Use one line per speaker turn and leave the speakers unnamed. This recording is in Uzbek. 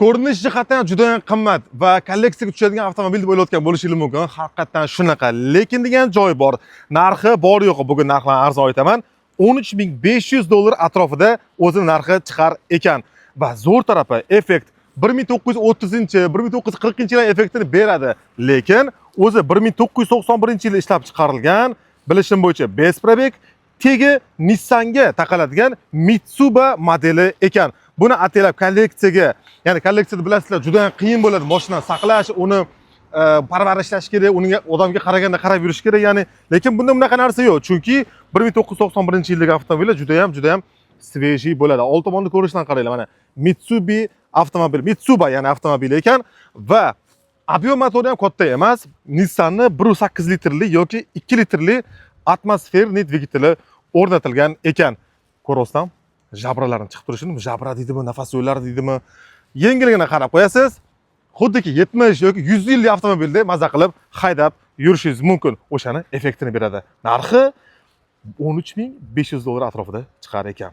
Ko'rinish jihatdan juda ham qimmat va kolleksiyaga tushadigan avtomobil deb o'ylayotgan bo'lishingiz mumkin. Haqiqatan shunaqa. Lekin degan joy bor. Narxi bor yo'q, bugun narxlarni arzon aytaman. $13.500 atrofida o'zi narxi chiqar ekan. Va zo'r tarafi effekt 1930-1940-yillar effektini beradi. Lekin o'zi 1991-yilda ishlab chiqarilgan, bilishim bo'yicha bespробег, tegi Nissan'ga taqaladigan Mitsuba modeli ekan. Buni ataylab kolleksiyaga, ya'ni kolleksiyada bilasizlar, juda ham qiyin bo'ladi mashinani saqlash, uni parvarishlash kerak, uning odamga qaraganda qarab yurish kerak, ya'ni lekin bunda bunaqa narsa yo'q. Chunki 1991-yildagi avtomobillar juda ham svejiy bo'ladi. Old tomonni ko'rishdan qaranglar, mana Mitsuba ya'ni avtomobil ekan va ob'yom motori ham katta emas. Nissan'ni 1.8 litrli yoki 2 litrli atmosferniy dvigateli o'rnatilgan ekan. Ko'rasizlar? Jabralarini chiqib turishini, jabra deydimi, nafas yo'llari deydimi, yengilgina qarab qo'yasiz. Xuddiki 70 yoki 100 yillik avtomobilda maza qilib haydab yurishingiz mumkin. O'shani effektini beradi. Narxi $13.500 atrofida chiqar ekan.